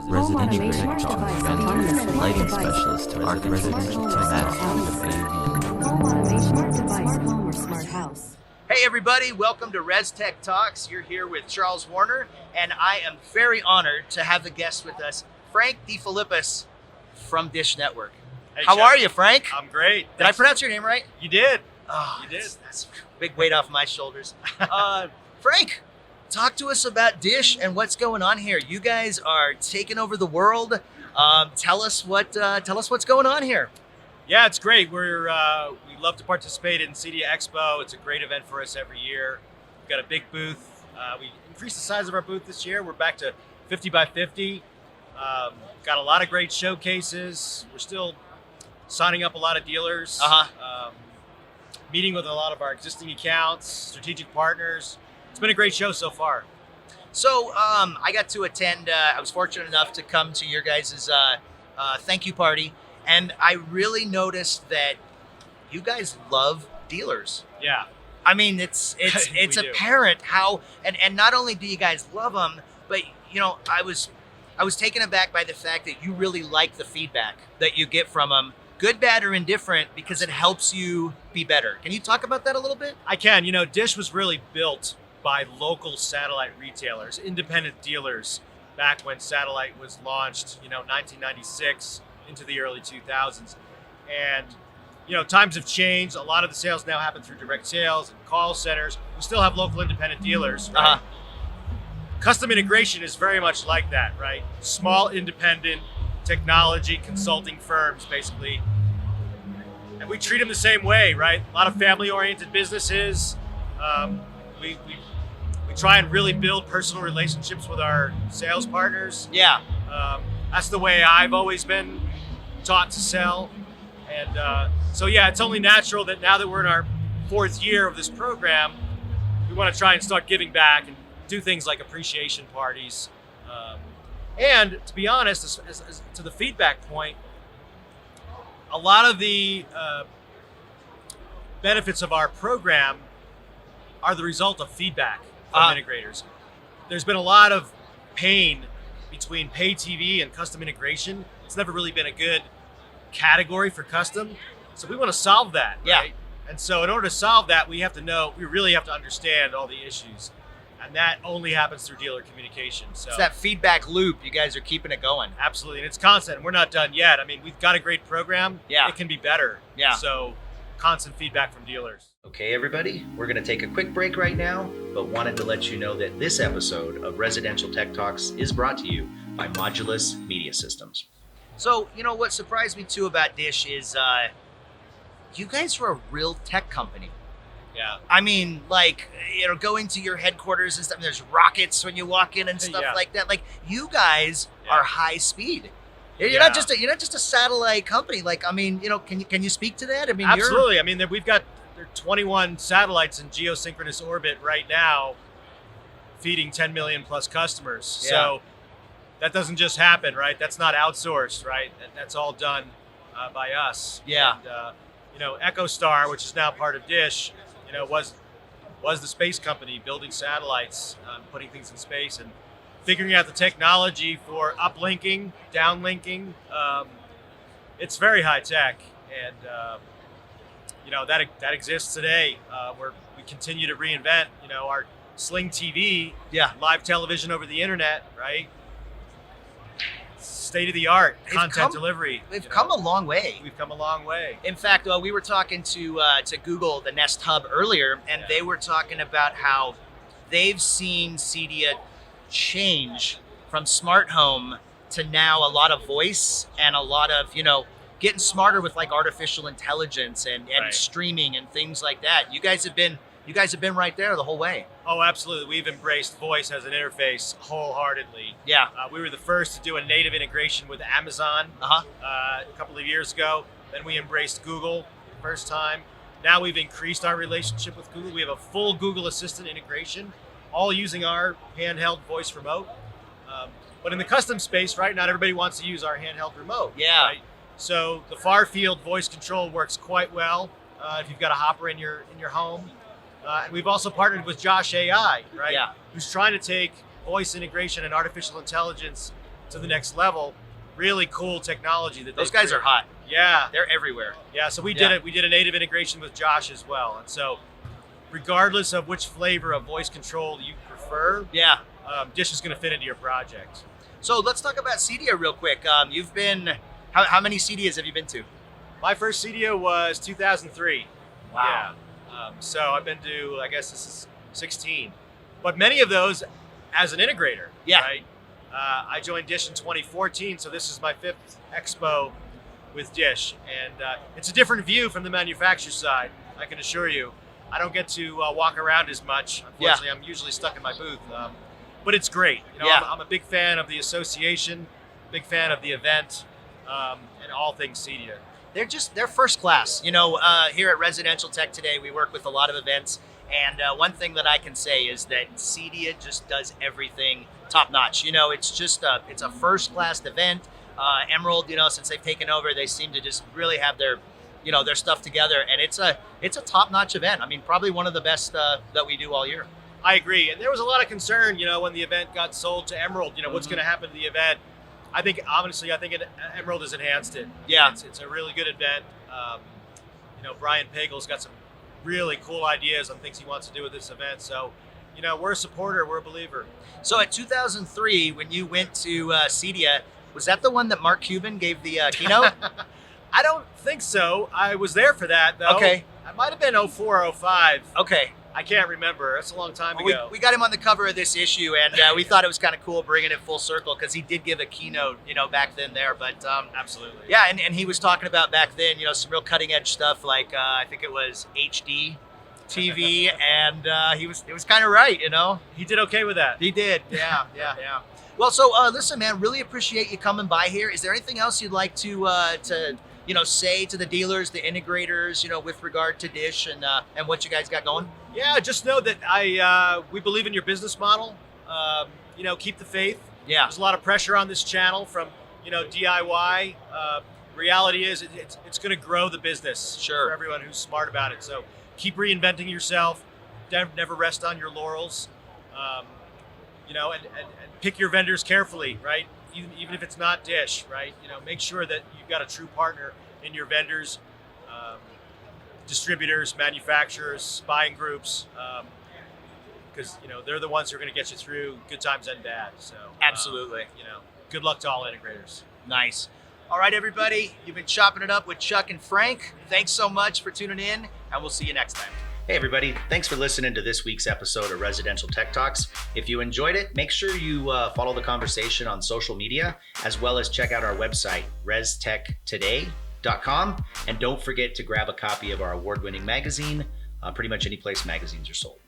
residential technology, lighting specialist to residential technology. Hey everybody, welcome to Res Tech Talks. You're here with Charles Warner, and I am very honored to have the guest with us, Frank DeFillippis from Dish Network. Hey, How Jeff. are you, Frank? I'm great. Did I pronounce your name right? You did. Oh, You did. That's a big weight off my shoulders. Frank, talk to us about Dish and what's going on here. You guys are taking over the world. Tell us what's going on here. Yeah, it's great. We love to participate in CEDIA Expo. It's a great event for us every year. We've got a big booth. We increased the size of our booth this year. We're back to 50 by 50. Got a lot of great showcases. We're still signing up a lot of dealers. Meeting with a lot of our existing accounts, strategic partners. It's been a great show so far. So I got to attend, I was fortunate enough to come to your guys' thank you party, and I really noticed that you guys love dealers. Yeah. I mean, it's We do. apparent how, and not only do you guys love them, but you know, I was taken aback by the fact that you really like the feedback that you get from them, good, bad, or indifferent, because it helps you be better. Can you talk about that a little bit? I can. You know, Dish was really built by local satellite retailers, independent dealers, back when satellite was launched, 1996 into the early 2000s. And, times have changed. A lot of the sales now happen through direct sales and call centers. We still have local independent dealers, right? Custom integration is very much like that, right? Small independent technology consulting firms, basically. And we treat them the same way, right? A lot of family-oriented businesses. We try and really build personal relationships with our sales partners. Yeah. That's the way I've always been taught to sell. And so, yeah, it's only natural that now that we're in our 4th year of this program, we want to try and start giving back and do things like appreciation parties. And to be honest, as to the feedback point, a lot of the benefits of our program are the result of feedback from integrators. There's been a lot of pain between pay TV and custom integration. It's never really been a good category for custom. So we want to solve that, right? And so in order to solve that, we really have to understand all the issues. And that only happens through dealer communication. So It's that feedback loop. You guys are keeping it going. absolutely, and it's constant. We're not done yet. I mean, we've got a great program. Yeah. It can be better. Yeah. So constant feedback from dealers. Okay, everybody, we're going to take a quick break right now, but wanted to let you know that this episode of Residential Tech Talks is brought to you by Modulus Media Systems. So, what surprised me too about Dish is you guys are a real tech company. Yeah. I mean, going to your headquarters and stuff, there's rockets when you walk in and stuff Yeah. like that. Like, you guys are high speed. You're Yeah. not just a satellite company. Can you speak to that? I mean, Absolutely. I mean, there are 21 satellites in geosynchronous orbit right now, feeding 10 million plus customers. Yeah. So that doesn't just happen, right? That's not outsourced, right? That's all done by us. Yeah. And, EchoStar, which is now part of Dish, was the space company building satellites, putting things in space and figuring out the technology for uplinking, downlinking. It's very high tech, and that exists today. Where we continue to reinvent, our Sling TV, live television over the internet, right? State of the art content delivery. We've come a long way. We've come a long way. In fact, we were talking to Google, the Nest Hub, earlier, and they were talking about how they've seen CEDIA change from smart home to now a lot of voice and a lot of, getting smarter with like artificial intelligence and Right. streaming and things like that. You guys have been right there the whole way. Oh, absolutely. We've embraced voice as an interface wholeheartedly. Yeah. We were the first to do a native integration with Amazon a couple of years ago. Then we embraced Google the first time. Now we've increased our relationship with Google. We have a full Google Assistant integration, all using our handheld voice remote. But in the custom space, right, not everybody wants to use our handheld remote. Yeah. Right? So the far field voice control works quite well if you've got a hopper in your home. And we've also partnered with Josh AI, right? Yeah. Who's trying to take voice integration and artificial intelligence to the next level. Really cool technology that Those guys are hot. Yeah, They're everywhere. yeah. So we did it. We did a native integration with Josh as well, and so regardless of which flavor of voice control you prefer, Yeah. Dish is going to fit into your project. So let's talk about CEDIA real quick. You've been, how many CEDIAs have you been to? My first CEDIA was 2003. Wow. Yeah. So I've been to, I guess this is 16, but many of those as an integrator. Yeah. Right. I joined Dish in 2014, so this is my 5th expo with Dish, and it's a different view from the manufacturer side. I can assure you, I don't get to walk around as much. Unfortunately, I'm usually stuck in my booth, but it's great. You know, I'm a big fan of the association, big fan of the event, and all things CEDIA. They're first class. You know, here at Residential Tech today, we work with a lot of events, and one thing that I can say is that CEDIA just does everything top notch. You know, it's a first class event. Emerald, you know, since they've taken over, they seem to just really have their stuff together, and it's a top notch event. I mean, probably one of the best that we do all year. I agree, and there was a lot of concern, you know, when the event got sold to Emerald. You know, what's going to happen to the event? I think Emerald has enhanced it. Yeah, it's a really good event. You know, Brian Pagel's got some really cool ideas on things he wants to do with this event. So, you know, we're a supporter, we're a believer. So at 2003, when you went to CEDIA, was that the one that Mark Cuban gave the keynote? I don't think so. I was there for that, though. Okay. It might have been 04 or 05. Okay. I can't remember. That's a long time ago. We got him on the cover of this issue, and we thought it was kind of cool bringing it full circle because he did give a keynote, you know, back then there. But absolutely. Yeah, and he was talking about back then, you know, some real cutting edge stuff like I think it was HD TV, and it was kind of right, you know. He did okay with that. He did. Yeah. Well, so listen, man, really appreciate you coming by here. Is there anything else you'd like to you know, say to the dealers, the integrators, you know, with regard to Dish and what you guys got going? Yeah, just know that we believe in your business model. You know, keep the faith. Yeah. There's a lot of pressure on this channel from, you know, DIY. Reality is it's going to grow the business for everyone who's smart about it. So keep reinventing yourself. Never rest on your laurels. You know, and pick your vendors carefully, right? Even if it's not Dish, right? You know, make sure that you've got a true partner in your vendors, distributors, manufacturers, buying groups, because you know they're the ones who are going to get you through good times and bad. So absolutely, you know, good luck to all integrators. Nice. All right, everybody, you've been chopping it up with Chuck and Frank. Thanks so much for tuning in, and we'll see you next time. Hey everybody, thanks for listening to this week's episode of Residential Tech Talks. If you enjoyed it, make sure you follow the conversation on social media, as well as check out our website, restechtoday.com. And don't forget to grab a copy of our award-winning magazine, pretty much any place magazines are sold.